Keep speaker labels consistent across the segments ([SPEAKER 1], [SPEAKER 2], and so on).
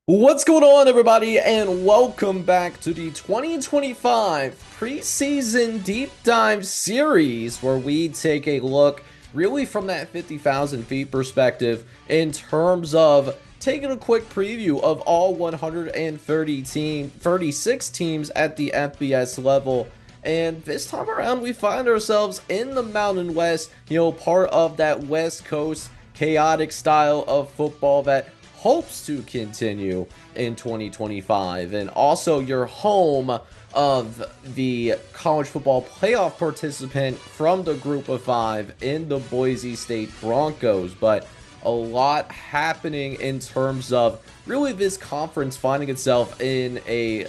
[SPEAKER 1] What's going on, everybody, and welcome back to the 2025 preseason deep dive series where we take a look really from that 50,000 feet perspective in terms of taking a quick preview of all 36 teams at the FBS level. And this time around, we find ourselves in the Mountain West, part of that West Coast chaotic style of football that hopes to continue in 2025, and also your home of the college football playoff participant from the group of five in the Boise State Broncos. But a lot happening in terms of really this conference finding itself in I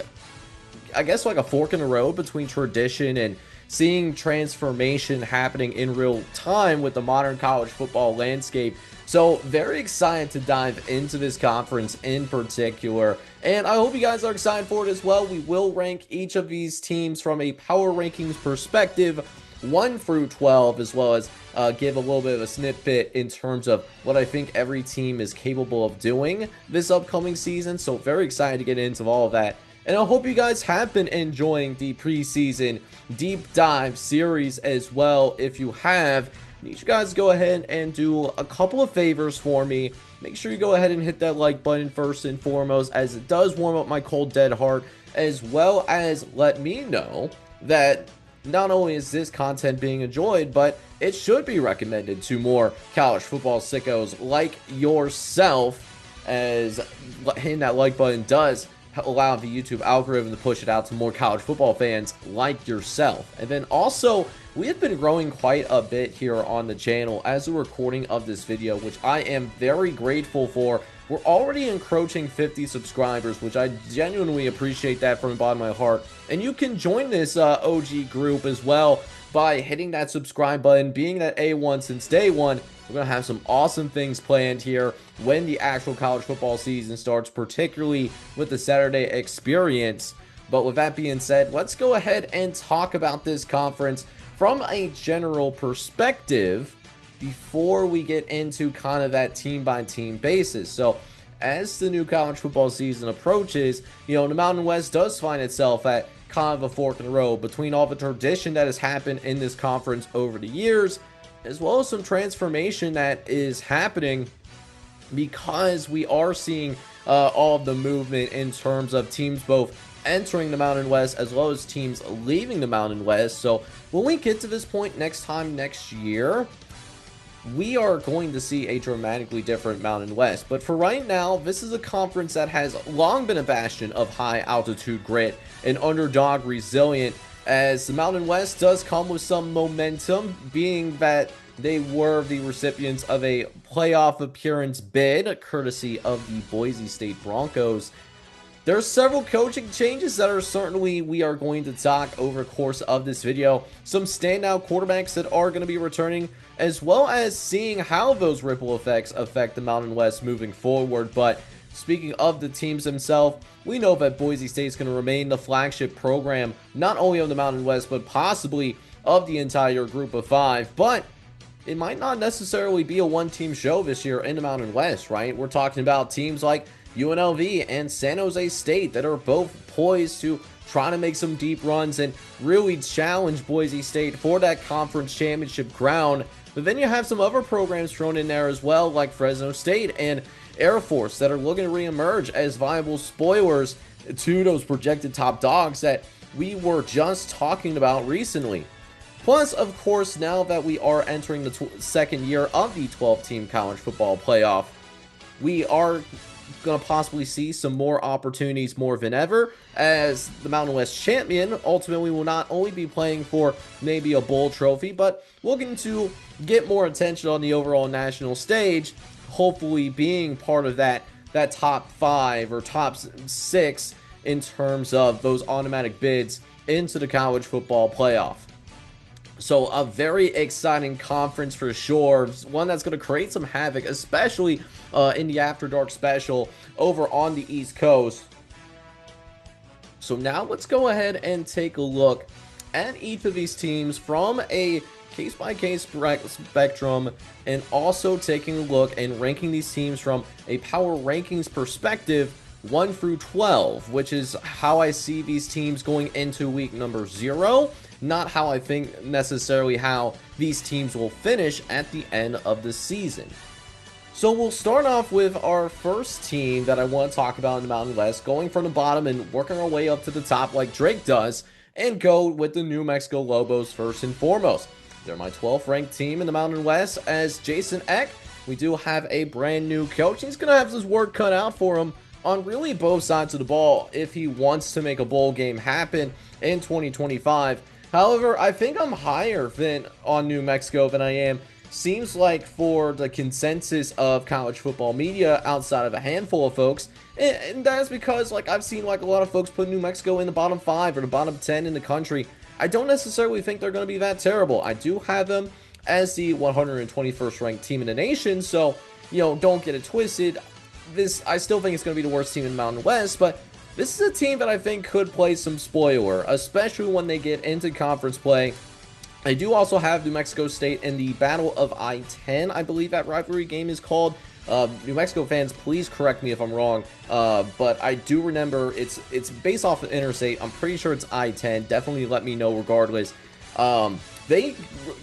[SPEAKER 1] guess like a fork in the road between tradition and seeing transformation happening in real time with the modern college football landscape. So very excited to dive into this conference in particular, and I hope you guys are excited for it as well. We will rank each of these teams from a power rankings perspective, 1 through 12, as well as give a little bit of a snippet in terms of what I think every team is capable of doing this upcoming season. So very excited to get into all of that. And I hope you guys have been enjoying the preseason deep dive series as well. If you have, I need you guys to go ahead and do a couple of favors for me. Make sure you go ahead and hit that like button first and foremost, as it does warm up my cold dead heart, as well as let me know that not only is this content being enjoyed, but it should be recommended to more college football sickos like yourself, as hitting that like button does allow the YouTube algorithm to push it out to more college football fans like yourself. And then also, we have been growing quite a bit here on the channel as the recording of this video, which I am very grateful for. We're already encroaching 50 subscribers, which I genuinely appreciate that from the bottom of my heart. And you can join this OG group as well by hitting that subscribe button, being that A1 since day one. We're going to have some awesome things planned here when the actual college football season starts, particularly with the Saturday experience. But with that being said, let's go ahead and talk about this conference from a general perspective before we get into kind of that team by team basis. So as the new college football season approaches, the Mountain West does find itself at kind of a fork in the road between all the tradition that has happened in this conference over the years, as well as some transformation that is happening because we are seeing all of the movement in terms of teams both entering the Mountain West as well as teams leaving the Mountain West. So when we get to this point next year, we are going to see a dramatically different Mountain West. But for right now, this is a conference that has long been a bastion of high altitude grit and underdog resilient, as the Mountain West does come with some momentum, being that they were the recipients of a playoff appearance bid courtesy of the Boise State Broncos. There's several coaching changes that are certainly we are going to talk over the course of this video. Some standout quarterbacks that are going to be returning, as well as seeing how those ripple effects affect the Mountain West moving forward. But speaking of the teams themselves, we know that Boise State is going to remain the flagship program, not only of the Mountain West, but possibly of the entire group of five. But it might not necessarily be a one-team show this year in the Mountain West, right? We're talking about teams like UNLV and San Jose State that are both poised to try to make some deep runs and really challenge Boise State for that conference championship crown. But then you have some other programs thrown in there as well, like Fresno State and Air Force, that are looking to reemerge as viable spoilers to those projected top dogs that we were just talking about recently. Plus, of course, now that we are entering the second year of the 12-team college football playoff, we are going to possibly see some more opportunities more than ever, as the Mountain West champion ultimately will not only be playing for maybe a bowl trophy, but looking to get more attention on the overall national stage, hopefully being part of that top 5 or top 6 in terms of those automatic bids into the college football playoff. So a very exciting conference for sure, one that's going to create some havoc, especially in the After Dark special over on the East Coast. So now let's go ahead and take a look at each of these teams from a case-by-case spectrum, and also taking a look and ranking these teams from a power rankings perspective 1 through 12, which is how I see these teams going into week number 0, not how I think necessarily how these teams will finish at the end of the season. So we'll start off with our first team that I want to talk about in the Mountain West, going from the bottom and working our way up to the top like Drake does, and go with the New Mexico Lobos first and foremost. They're my 12th ranked team in the Mountain West. As Jason Eck, we do have a brand new coach. He's going to have his work cut out for him on really both sides of the ball if he wants to make a bowl game happen in 2025. However, I think I'm higher on New Mexico than I am. Seems like for the consensus of college football media outside of a handful of folks, and that's because like I've seen like a lot of folks put New Mexico in the bottom 5 or the bottom 10 in the country. I don't necessarily think they're going to be that terrible. I do have them as the 121st ranked team in the nation, so don't get it twisted. I still think it's going to be the worst team in the Mountain West, but this is a team that I think could play some spoiler, especially when they get into conference play. I do also have New Mexico State in the Battle of I-10, I believe that rivalry game is called. New Mexico fans, please correct me if I'm wrong, but I do remember it's based off of interstate. I'm pretty sure it's I-10. Definitely let me know regardless. They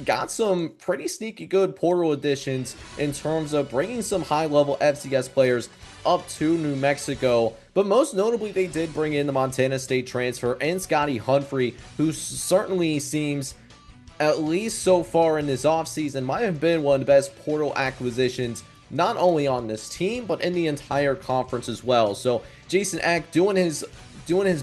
[SPEAKER 1] got some pretty sneaky good portal additions in terms of bringing some high-level FCS players up to New Mexico, but most notably they did bring in the Montana State transfer and Scotty Humphrey, who certainly seems, at least so far in this offseason, might have been one of the best portal acquisitions, not only on this team, but in the entire conference as well. So Jason Eck doing his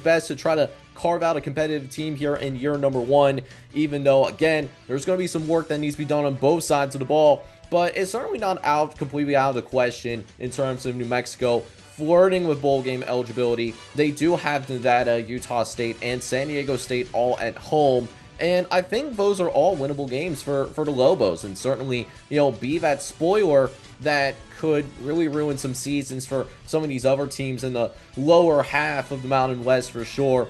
[SPEAKER 1] best to try to carve out a competitive team here in year number 1, even though, again, there's going to be some work that needs to be done on both sides of the ball, but it's certainly not completely out of the question in terms of New Mexico flirting with bowl game eligibility. They do have Nevada, Utah State, and San Diego State all at home. And I think those are all winnable games for the Lobos, and certainly, be that spoiler that could really ruin some seasons for some of these other teams in the lower half of the Mountain West for sure.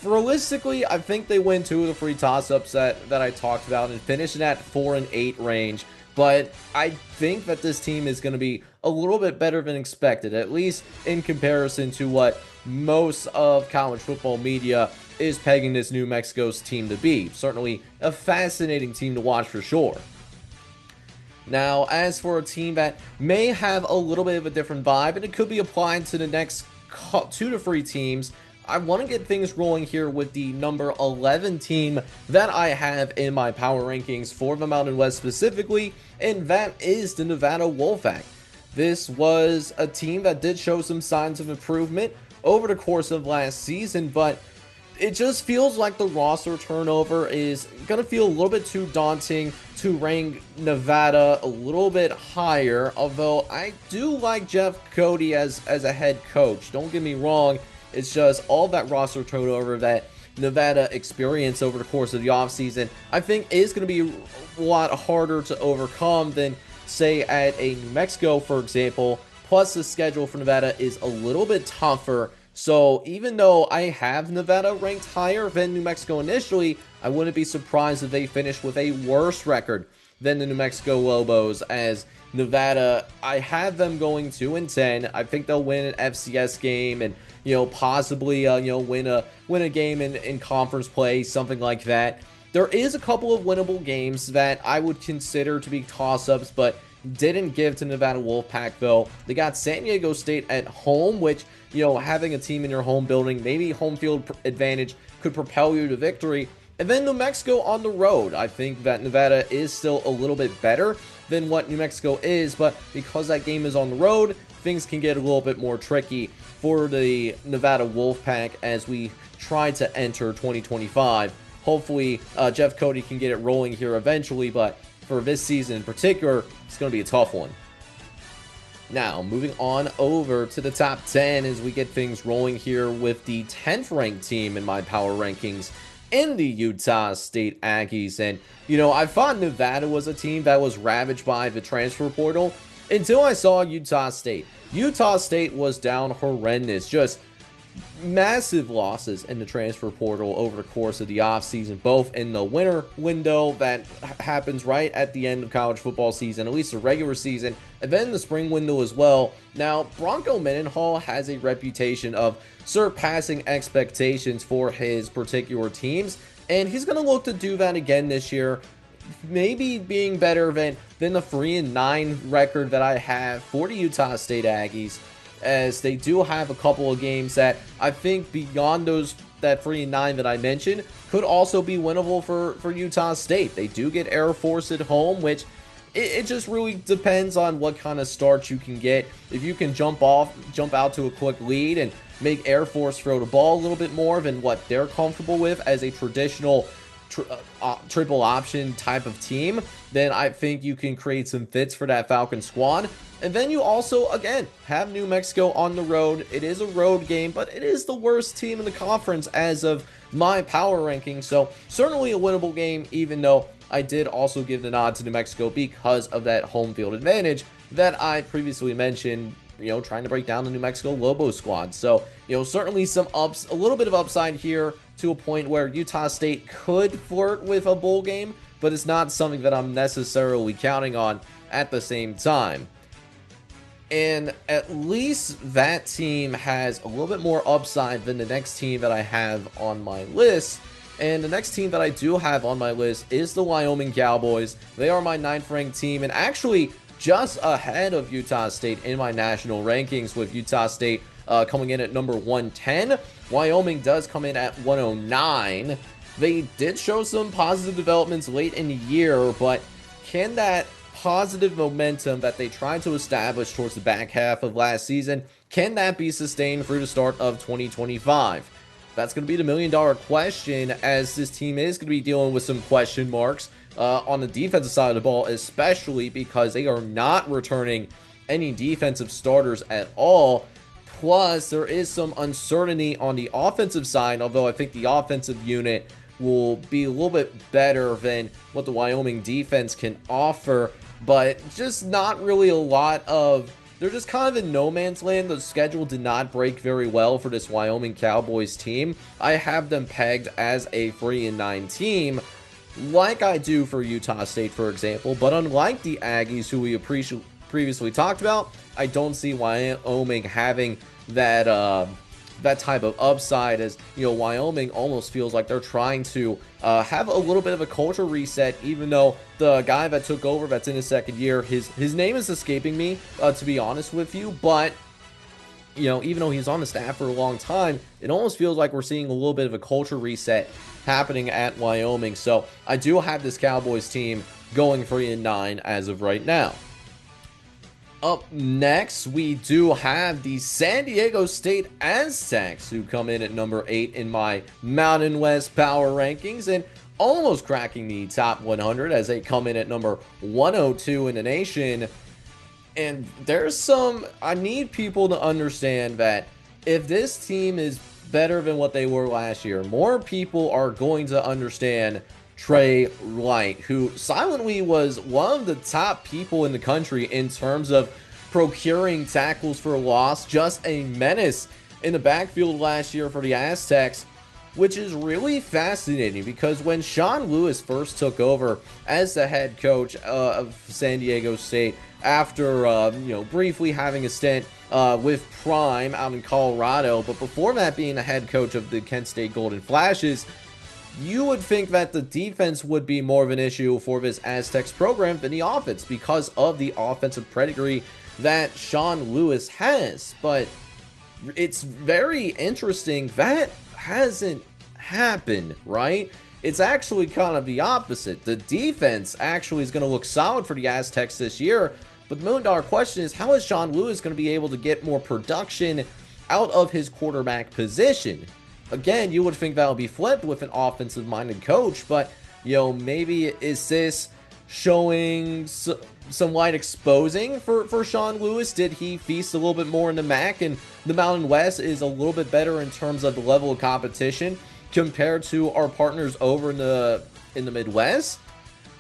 [SPEAKER 1] Realistically, I think they win 2 of the 3 toss-ups that I talked about and finish in that 4-8 range. But I think that this team is going to be a little bit better than expected, at least in comparison to what most of college football media is pegging this New Mexico's team to be. Certainly a fascinating team to watch for sure. Now, as for a team that may have a little bit of a different vibe, and it could be applied to the next 2 to 3 teams, I want to get things rolling here with the number 11 team that I have in my power rankings for the Mountain West specifically, and that is the Nevada Wolfpack. This was a team that did show some signs of improvement over the course of last season, but it just feels like the roster turnover is going to feel a little bit too daunting to rank Nevada a little bit higher, although I do like Jeff Cody as a head coach. Don't get me wrong, it's just all that roster turnover that Nevada experienced over the course of the offseason, I think is going to be a lot harder to overcome than, say, at a New Mexico, for example. Plus, the schedule for Nevada is a little bit tougher. So even though I have Nevada ranked higher than New Mexico initially, I wouldn't be surprised if they finish with a worse record than the New Mexico Lobos, as Nevada, I have them going 2-10. I think they'll win an FCS game and, possibly, win a game in conference play, something like that. There is a couple of winnable games that I would consider to be toss-ups, but didn't give to Nevada Wolfpack, though. They got San Diego State at home, which, having a team in your home building, maybe home field advantage could propel you to victory. And then New Mexico on the road. I think that Nevada is still a little bit better than what New Mexico is, but because that game is on the road, things can get a little bit more tricky for the Nevada Wolfpack as we try to enter 2025. Hopefully, Jeff Cody can get it rolling here eventually, but for this season in particular, it's going to be a tough one. Now, moving on over to the top 10 as we get things rolling here with the 10th ranked team in my power rankings in the Utah State Aggies. And, I thought Nevada was a team that was ravaged by the transfer portal until I saw Utah State. Utah State was down horrendous. Just massive losses in the transfer portal over the course of the offseason, both in the winter window that happens right at the end of college football season, at least the regular season, and then the spring window as well. Now, Bronco Mendenhall has a reputation of surpassing expectations for his particular teams, and he's going to look to do that again this year, maybe being better than the 3-9 record that I have for the Utah State Aggies, as they do have a couple of games that I think beyond that 3-9 that I mentioned could also be winnable for Utah State. They do get Air Force at home, which it just really depends on what kind of start you can get. If you can jump out to a quick lead and make Air Force throw the ball a little bit more than what they're comfortable with as a traditional triple option type of team, then I think you can create some fits for that Falcon squad. And then you also, again, have New Mexico on the road. It is a road game, but it is the worst team in the conference as of my power ranking. So certainly a winnable game, even though I did also give the nod to New Mexico because of that home field advantage that I previously mentioned, trying to break down the New Mexico Lobo squad. So, certainly some a little bit of upside here to a point where Utah State could flirt with a bowl game, but it's not something that I'm necessarily counting on at the same time. And at least that team has a little bit more upside than the next team that I have on my list. And the next team that I do have on my list is the Wyoming Cowboys. They are my 9th ranked team, and actually just ahead of Utah State in my national rankings, with Utah State coming in at number 110. Wyoming does come in at 109. They did show some positive developments late in the year, but can that positive momentum that they tried to establish towards the back half of last season, can that be sustained through the start of 2025? That's going to be the million-dollar question, as this team is going to be dealing with some question marks on the defensive side of the ball, especially because they are not returning any defensive starters at all. Plus, there is some uncertainty on the offensive side, although I think the offensive unit will be a little bit better than what the Wyoming defense can offer, but just not really a lot of... They're just kind of in no man's land. The schedule did not break very well for this Wyoming Cowboys team. I have them pegged as a 3-9 team, like I do for Utah State, for example. But unlike the Aggies, who we previously talked about, I don't see Wyoming having that type of upside, as Wyoming almost feels like they're trying to have a little bit of a culture reset, even though the guy that took over, that's in his second year, his name is escaping me, to be honest with you, but even though he's on the staff for a long time, it almost feels like we're seeing a little bit of a culture reset happening at Wyoming. So I do have this Cowboys team going 3-9 as of right now. Up next, we do have the San Diego State Aztecs, who come in at number 8 in my Mountain West power rankings, and almost cracking the top 100 as they come in at number 102 in the nation. And I need people to understand that if this team is better than what they were last year, more people are going to understand Trey Light, who silently was one of the top people in the country in terms of procuring tackles for a loss, just a menace in the backfield last year for the Aztecs, which is really fascinating because when Sean Lewis first took over as the head coach of San Diego State, after briefly having a stint with Prime out in Colorado, but before that being the head coach of the Kent State Golden Flashes, you would think that the defense would be more of an issue for this Aztecs program than the offense because of the offensive pedigree that Sean Lewis has. But it's very interesting that hasn't happened, right? It's actually kind of the opposite. The defense actually is going to look solid for the Aztecs this year, but the million-dollar question is, how is Sean Lewis going to be able to get more production out of his quarterback position? Again, you would think that would be flipped with an offensive-minded coach, but, maybe is this showing some light exposing for Sean Lewis? Did he feast a little bit more in the MAC, and the Mountain West is a little bit better in terms of the level of competition compared to our partners over in the Midwest?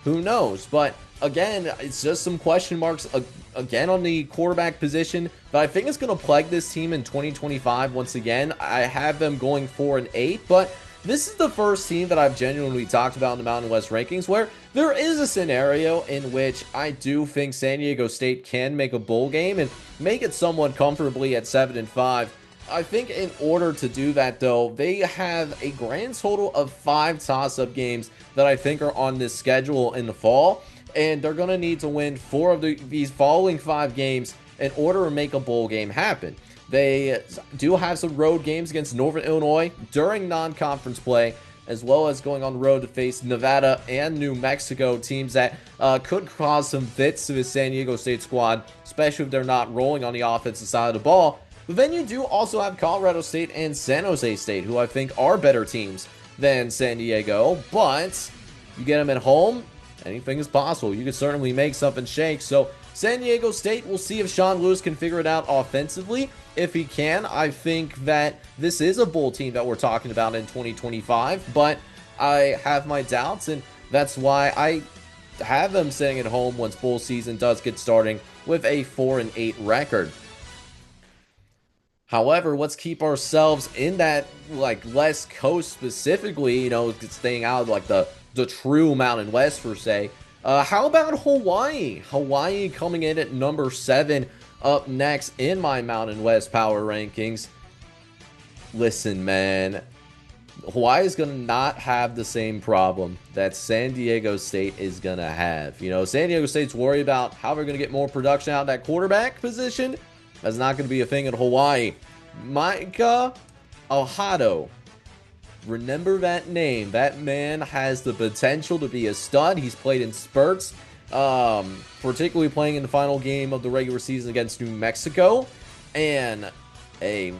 [SPEAKER 1] Who knows? But again, it's just some question marks again on the quarterback position, but I think it's going to plague this team in 2025 once again. I have them going 4-8, but this is the first team that I've genuinely talked about in the Mountain West rankings where there is a scenario in which I do think San Diego State can make a bowl game and make it somewhat comfortably at 7-5. I think in order to do that, though, they have a grand total of 5 toss-up games that I think are on this schedule in the fall, and they're going to need to win 4 of these following 5 games in order to make a bowl game happen. They do have some road games against Northern Illinois during non-conference play, as well as going on the road to face Nevada and New Mexico, teams that could cause some fits to the San Diego State squad, especially if they're not rolling on the offensive side of the ball. But then you do also have Colorado State and San Jose State, who I think are better teams than San Diego, but you get them at home, anything is possible. You can certainly make something shake. So San Diego State, we'll see if Sean Lewis can figure it out offensively. If he can, I think that this is a bowl team that we're talking about in 2025, but I have my doubts, and that's why I have them sitting at home once bowl season does get starting with a 4-8 record. However, let's keep ourselves in that, like, West Coast specifically, you know, staying out of, like, the true Mountain West, per se. How about Hawaii? Hawaii coming in at number 7, up next in my Mountain West power rankings. Listen, man, Hawaii is going to not have the same problem that San Diego State is going to have. You know, San Diego State's worried about how they're going to get more production out of that quarterback position. That's not going to be a thing at Hawaii. Micah Ohado. Remember that name. That man has the potential to be a stud. He's played in spurts, particularly playing in the final game of the regular season against New Mexico. And, hey,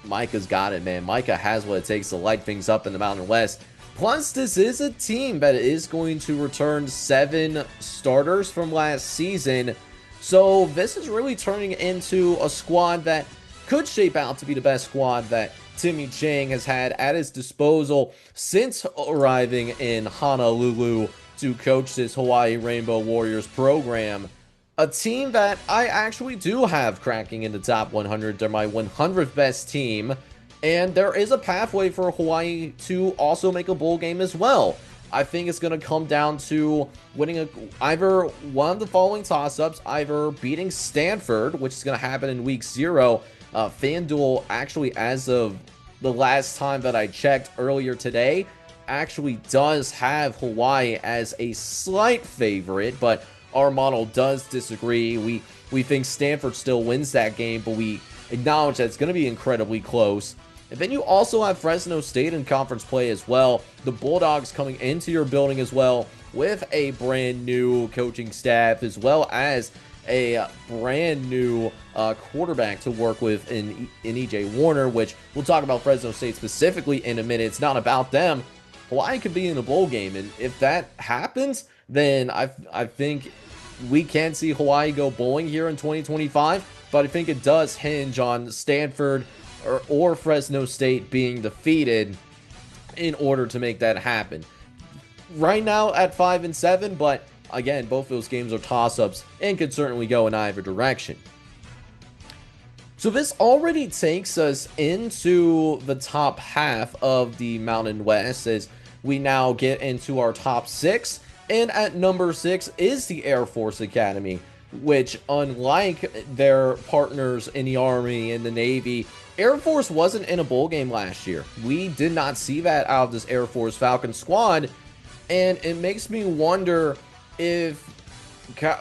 [SPEAKER 1] Micah's got it, man. Micah has what it takes to light things up in the Mountain West. Plus, this is a team that is going to return 7 starters from last season. So this is really turning into a squad that could shape out to be the best squad that Timmy Chang has had at his disposal since arriving in Honolulu to coach this Hawaii Rainbow Warriors program. A team that I actually do have cracking in the top 100. They're my 100th best team. And there is a pathway for Hawaii to also make a bowl game as well. I think it's going to come down to winning either one of the following toss-ups, either beating Stanford, which is going to happen in week 0. FanDuel, actually, as of the last time that I checked earlier today, actually does have Hawaii as a slight favorite, but our model does disagree. We think Stanford still wins that game, but we acknowledge that it's going to be incredibly close. And then you also have Fresno State in conference play as well. The Bulldogs coming into your building as well with a brand new coaching staff, as well as a brand new quarterback to work with in E.J. Warner, which we'll talk about Fresno State specifically in a minute. It's not about them. Hawaii could be in a bowl game, and if that happens, then I think we can see Hawaii go bowling here in 2025, but I think it does hinge on Stanford or Fresno State being defeated in order to make that happen. Right now at 5-7, but again, both those games are toss-ups and could certainly go in either direction. So this already takes us into the top half of the Mountain West as we now get into our top 6. And at number 6 is the Air Force Academy, which, unlike their partners in the Army and the Navy, Air Force wasn't in a bowl game last year. We did not see that out of this Air Force Falcon squad, and it makes me wonder if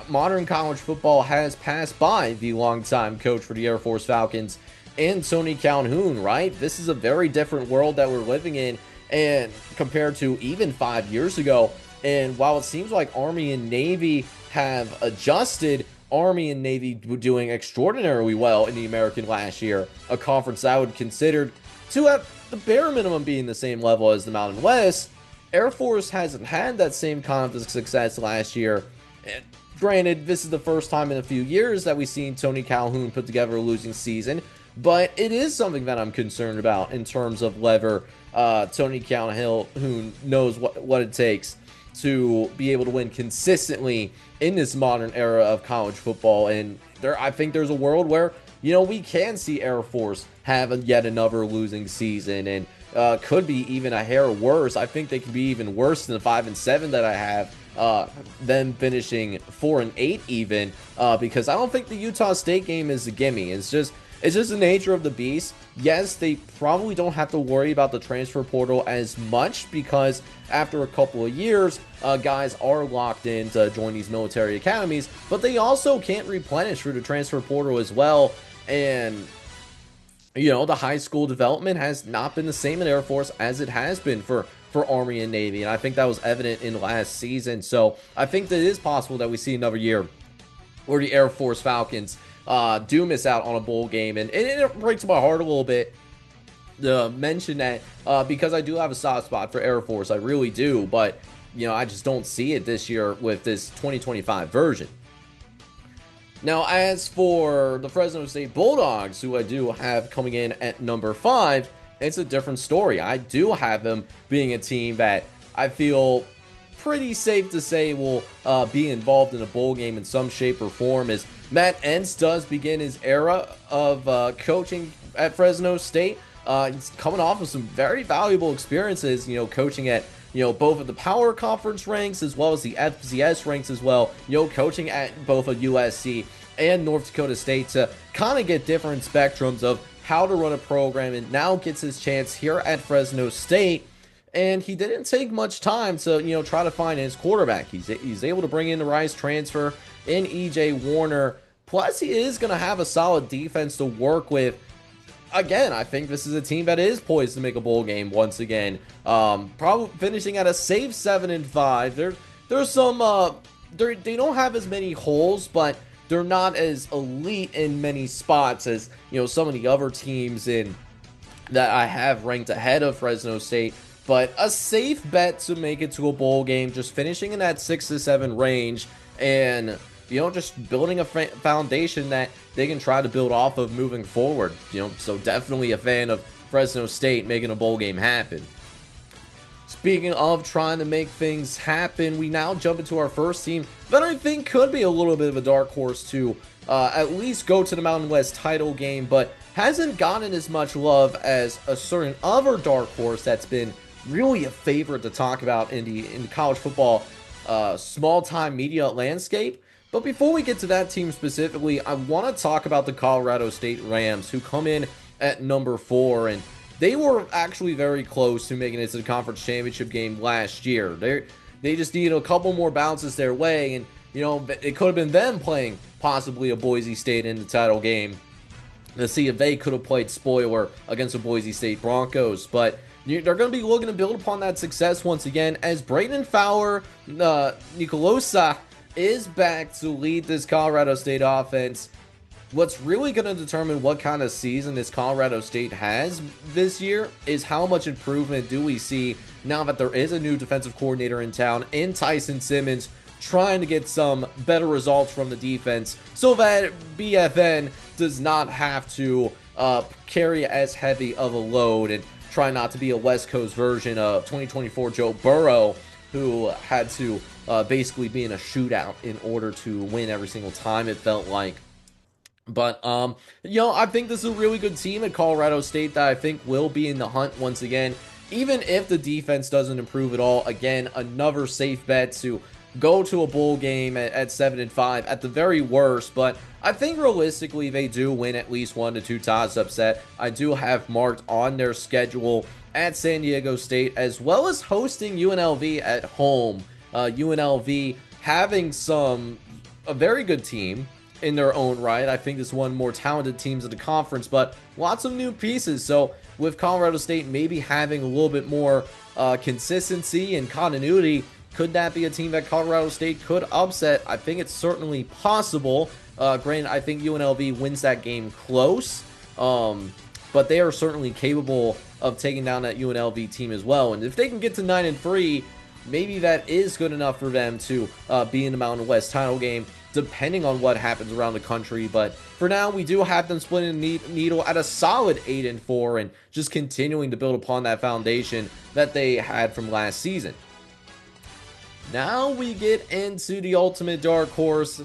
[SPEAKER 1] modern college football has passed by the longtime coach for the Air Force Falcons and Tony Calhoun, right? This is a very different world that we're living in, and compared to even 5 years ago. And while it seems like Army and Navy have adjusted, Army and Navy were doing extraordinarily well in the American last year, a conference I would consider to at the bare minimum being the same level as the Mountain West. Air Force hasn't had that same kind of success last year. And granted, this is the first time in a few years that we've seen Tony Calhoun put together a losing season, but it is something that I'm concerned about in terms of whether Tony Calhoun knows what it takes. to be able to win consistently in this modern era of college football. And I think there's a world where, we can see Air Force have yet another losing season, and could be even a hair worse. I think they could be even worse than the 5-7 that I have. Them finishing 4-8 even, because I don't think the Utah State game is a gimme. It's just the nature of the beast. Yes, they probably don't have to worry about the transfer portal as much, because after a couple of years, guys are locked in to join these military academies, but they also can't replenish through the transfer portal as well. And the high school development has not been the same in Air Force as it has been for Army and Navy, and I think that was evident in last season. So I think that it is possible that we see another year where the Air Force Falcons do miss out on a bowl game, and it breaks my heart a little bit to mention that, because I do have a soft spot for Air Force. I really do, but I just don't see it this year with this 2025 version. Now, as for the Fresno State Bulldogs, who I do have coming in at number 5, it's a different story. I do have them being a team that I feel pretty safe to say will be involved in a bowl game in some shape or form, as Matt Entz does begin his era of coaching at Fresno State. He's coming off of some very valuable experiences, coaching at both of the Power Conference ranks as well as the FCS ranks as well, coaching at both of USC and North Dakota State to kind of get different spectrums of how to run a program, and now gets his chance here at Fresno State. And he didn't take much time to, try to find his quarterback. He's able to bring in the Rice transfer in EJ Warner. Plus, he is going to have a solid defense to work with. Again, I think this is a team that is poised to make a bowl game once again. Probably finishing at a safe 7-5. There's some, they don't have as many holes, but they're not as elite in many spots as, some of the other teams that I have ranked ahead of Fresno State. But a safe bet to make it to a bowl game, just finishing in that 6-7 range, and just building a foundation that they can try to build off of moving forward. So definitely a fan of Fresno State making a bowl game happen. Speaking of trying to make things happen, we now jump into our first team that I think could be a little bit of a dark horse to at least go to the Mountain West title game, but hasn't gotten as much love as a certain other dark horse that's been really a favorite to talk about in the college football small-time media landscape. But before we get to that team specifically, I want to talk about the Colorado State Rams, who come in at number 4, and they were actually very close to making it to the conference championship game last year. They just needed a couple more bounces their way, and it could have been them playing possibly a Boise State in the title game to see if they could have played spoiler against the Boise State Broncos. But they're going to be looking to build upon that success once again, as Braden Fowler Nicolosa is back to lead this Colorado State offense. What's really going to determine what kind of season this Colorado State has this year is how much improvement do we see now that there is a new defensive coordinator in town in Tyson Simmons, trying to get some better results from the defense so that BFN does not have to carry as heavy of a load and try not to be a West Coast version of 2024 Joe Burrow, who had to basically be in a shootout in order to win every single time, it felt like. But, I think this is a really good team at Colorado State that I think will be in the hunt once again, even if the defense doesn't improve at all. Again, another safe bet to go to a bowl game at 7-5 at the very worst, but I think realistically they do win at least 1-2 toss-ups that I do have marked on their schedule at San Diego State, as well as hosting UNLV at home. UNLV having a very good team in their own right. I think it's one of the more talented teams of the conference, but lots of new pieces. So with Colorado State maybe having a little bit more consistency and continuity, could that be a team that Colorado State could upset? I think it's certainly possible. Granted, I think UNLV wins that game close, but they are certainly capable of taking down that UNLV team as well. And if they can get to 9-3, maybe that is good enough for them to be in the Mountain West title game, depending on what happens around the country. But for now, we do have them splitting the needle at a solid 8-4 and just continuing to build upon that foundation that they had from last season. Now we get into the ultimate dark horse,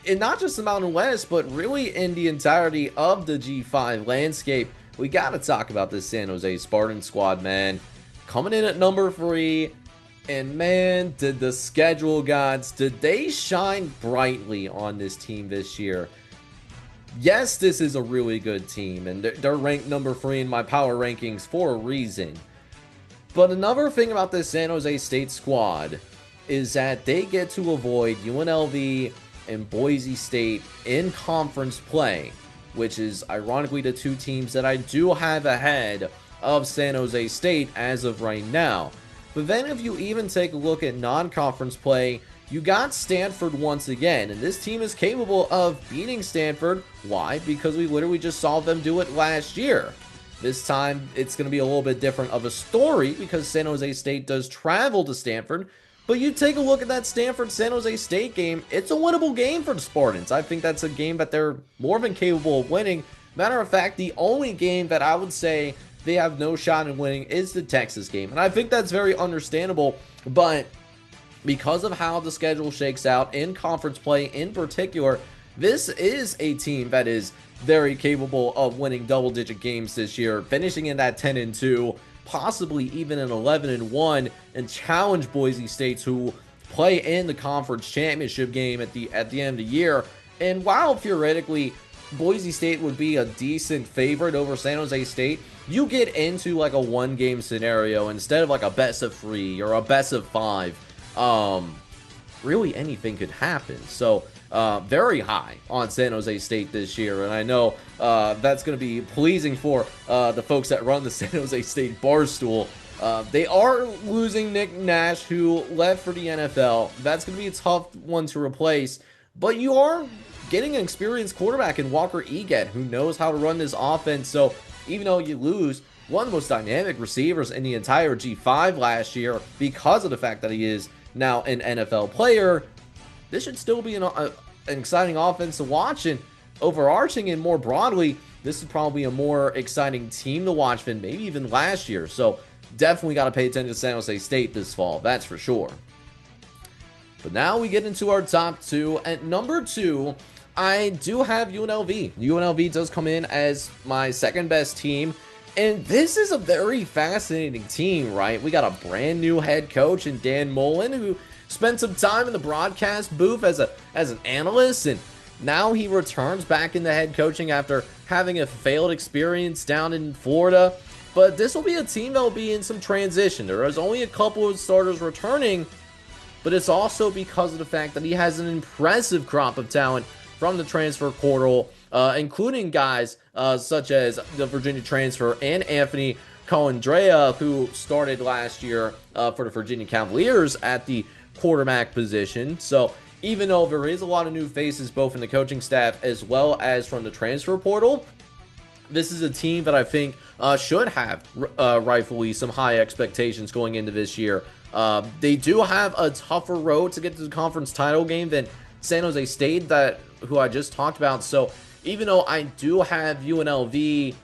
[SPEAKER 1] in not just the Mountain West, but really in the entirety of the G5 landscape. We got to talk about this San Jose Spartan squad, man. Coming in at number 3, and man, did the schedule gods, did they shine brightly on this team this year. Yes, this is a really good team, and they're ranked number 3 in my power rankings for a reason. But another thing about this San Jose State squad is that they get to avoid UNLV and Boise State in conference play, which is ironically the 2 teams that I do have ahead of San Jose State as of right now. But then if you even take a look at non-conference play, you got Stanford once again, and this team is capable of beating Stanford. Why? Because we literally just saw them do it last year. This time, it's going to be a little bit different of a story because San Jose State does travel to Stanford. But you take a look at that Stanford-San Jose State game, it's a winnable game for the Spartans. I think that's a game that they're more than capable of winning. Matter of fact, the only game that I would say they have no shot in winning is the Texas game. And I think that's very understandable, but because of how the schedule shakes out in conference play in particular, this is a team that is very capable of winning double-digit games this year, finishing in that 10-2, possibly even an 11-1, and challenge Boise State to play in the conference championship game at the end of the year. And while theoretically Boise State would be a decent favorite over San Jose State, you get into like a 1-game scenario instead of like a best of 3 or a best of 5. Really anything could happen. So very high on San Jose State this year, and I know that's going to be pleasing for the folks that run the San Jose State Barstool. They are losing Nick Nash, who left for the NFL. That's going to be a tough one to replace, but you are getting an experienced quarterback in Walker Eget, who knows how to run this offense. So even though you lose one of the most dynamic receivers in the entire G5 last year because of the fact that he is now an NFL player, this should still be an exciting offense to watch. And overarching and more broadly, this is probably a more exciting team to watch than maybe even last year. So definitely got to pay attention to San Jose State this fall, that's for sure. But now we get into our top 2. At number 2, I do have UNLV. UNLV does come in as my second best team. And this is a very fascinating team, right? We got a brand new head coach in Dan Mullen, who spent some time in the broadcast booth as an analyst, and now he returns back into head coaching after having a failed experience down in Florida. But this will be a team that will be in some transition. There is only a couple of starters returning, but it's also because of the fact that he has an impressive crop of talent from the transfer portal, including guys such as the Virginia transfer and Anthony Colandrea, who started last year for the Virginia Cavaliers at the quarterback position. So even though there is a lot of new faces both in the coaching staff as well as from the transfer portal, this is a team that I think should have rightfully some high expectations going into this year. They do have a tougher road to get to the conference title game than San Jose State, who I just talked about. So even though I do have UNLV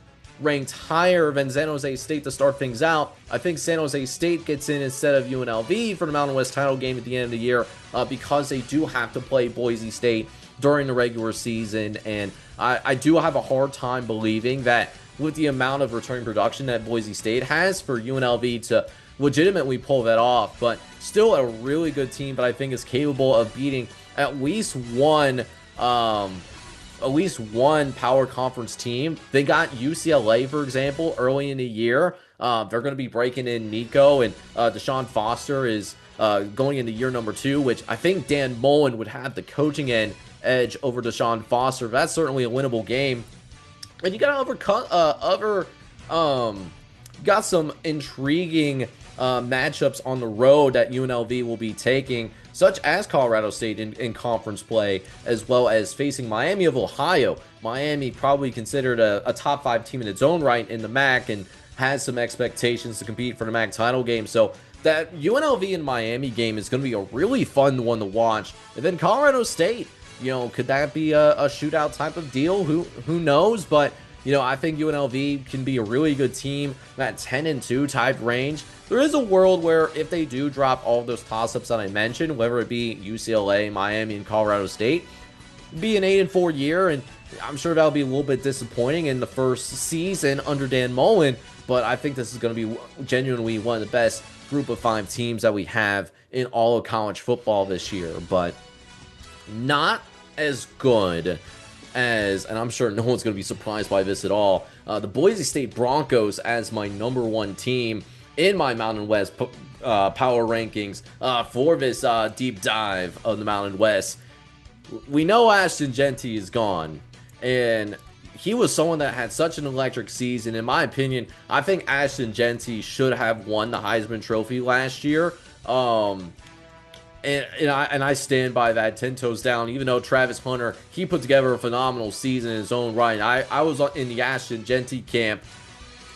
[SPEAKER 1] ranked higher than San Jose State to start things out, I think San Jose State gets in instead of UNLV for the Mountain West title game at the end of the year because they do have to play Boise State during the regular season. And I do have a hard time believing that with the amount of return production that Boise State has, for UNLV to legitimately pull that off. But still a really good team, but I think is capable of beating at least one power conference team. They got UCLA, for example, early in the year. They're going to be breaking in Nico, and Deshaun Foster is going into year number 2, which I think Dan Mullen would have the coaching edge over Deshaun Foster. That's certainly a winnable game. And you got got some intriguing matchups on the road that UNLV will be taking, such as Colorado State in conference play, as well as facing Miami of Ohio. Miami probably considered a top 5 team in its own right in the MAC and has some expectations to compete for the MAC title game. So that UNLV and Miami game is going to be a really fun one to watch. And then Colorado State, could that be a shootout type of deal? Who knows? But I think UNLV can be a really good team, that 10-2 type range. There is a world where if they do drop all of those toss-ups that I mentioned, whether it be UCLA, Miami, and Colorado State, be an 8-4 year, and I'm sure that'll be a little bit disappointing in the first season under Dan Mullen, but I think this is going to be genuinely one of the best group of 5 teams that we have in all of college football this year, but not as good as, and I'm sure no one's going to be surprised by this at all, the Boise State Broncos as my #1 team in my Mountain West power rankings for this deep dive of the Mountain West. We know Ashton Jeanty is gone, and he was someone that had such an electric season. In my opinion, I think Ashton Jeanty should have won the Heisman Trophy last year. And I stand by that 10 toes down, even though Travis Hunter, he put together a phenomenal season in his own right. I was in the Ashton Jeanty camp.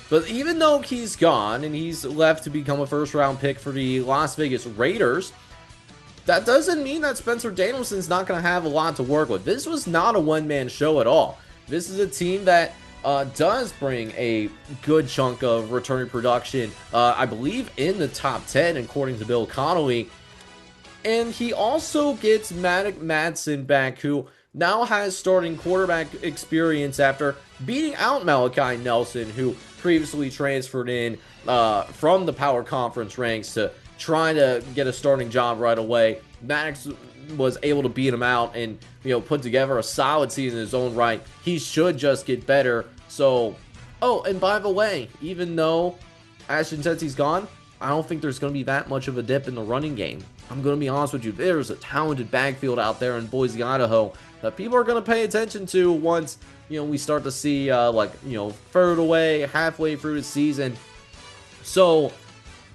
[SPEAKER 1] But even though he's gone and he's left to become a first-round pick for the Las Vegas Raiders, that doesn't mean that Spencer Danielson's not going to have a lot to work with. This was not a one-man show at all. This is a team that does bring a good chunk of returning production, I believe in the top 10, according to Bill Connolly. And he also gets Maddox Madsen back, who now has starting quarterback experience after beating out Malachi Nelson, who previously transferred in from the Power Conference ranks to trying to get a starting job right away. Maddox was able to beat him out and, put together a solid season in his own right. He should just get better. So, oh, and by the way, even though Ashton Jeanty's gone, I don't think there's going to be that much of a dip in the running game. I'm going to be honest with you. There's a talented backfield out there in Boise, Idaho that people are going to pay attention to once, we start to see, further away, halfway through the season. So,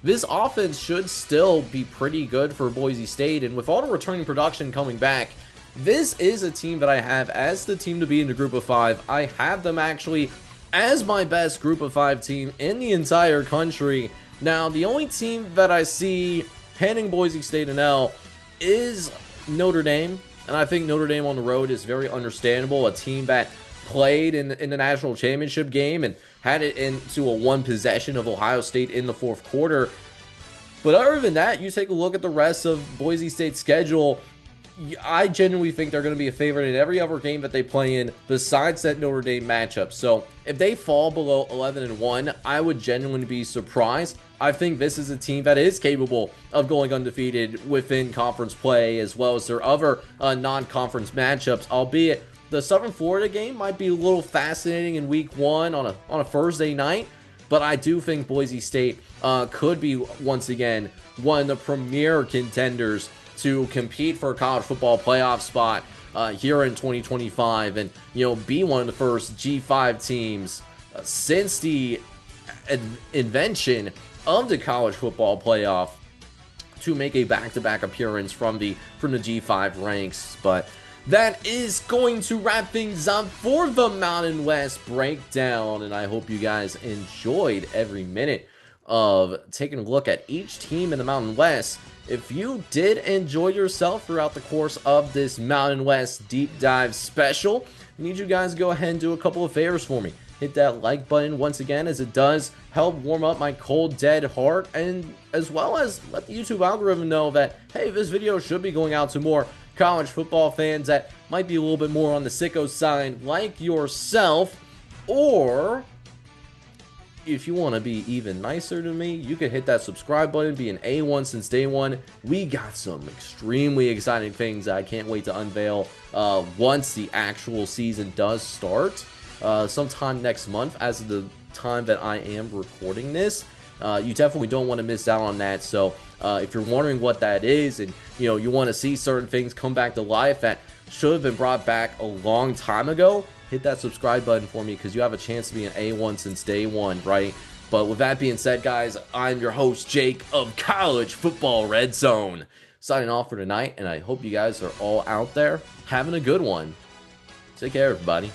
[SPEAKER 1] this offense should still be pretty good for Boise State, and with all the returning production coming back, this is a team that I have as the team to be in the group of 5. I have them actually as my best group of 5 team in the entire country. Now, the only team that I see handing Boise State an L is Notre Dame, and I think Notre Dame on the road is very understandable. A team that played in the national championship game and had it into a one possession of Ohio State in the fourth quarter. But other than that, you take a look at the rest of Boise State's schedule, I genuinely think they're going to be a favorite in every other game that they play in besides that Notre Dame matchup. So if they fall below 11-1, I would genuinely be surprised. I think this is a team that is capable of going undefeated within conference play as well as their other non-conference matchups, albeit the Southern Florida game might be a little fascinating in week 1 on a Thursday night, but I do think Boise State could be, once again, one of the premier contenders to compete for a college football playoff spot here in 2025 and, be one of the first G5 teams since the invention of the college football playoff to make a back-to-back appearance from the G5 ranks. But that is going to wrap things up for the Mountain West breakdown, and I hope you guys enjoyed every minute of taking a look at each team in the Mountain West. If you did enjoy yourself throughout the course of this Mountain West deep dive special, I need you guys to go ahead and do a couple of favors for me. Hit that like button once again, as it does help warm up my cold dead heart, and as well as let the YouTube algorithm know that, hey, this video should be going out to more college football fans that might be a little bit more on the sicko side like yourself. Or if you want to be even nicer to me, you can hit that subscribe button, be an A1 since day one. We got some extremely exciting things that I can't wait to unveil once the actual season does start sometime next month as of the time that I am recording this. You definitely don't want to miss out on that. So if you're wondering what that is, and you want to see certain things come back to life that should have been brought back a long time ago, hit that subscribe button for me, because you have a chance to be an A1 since day one, right? But with that being said, guys, I'm your host, Jake of College Football Red Zone, signing off for tonight, and I hope you guys are all out there having a good one. Take care, everybody.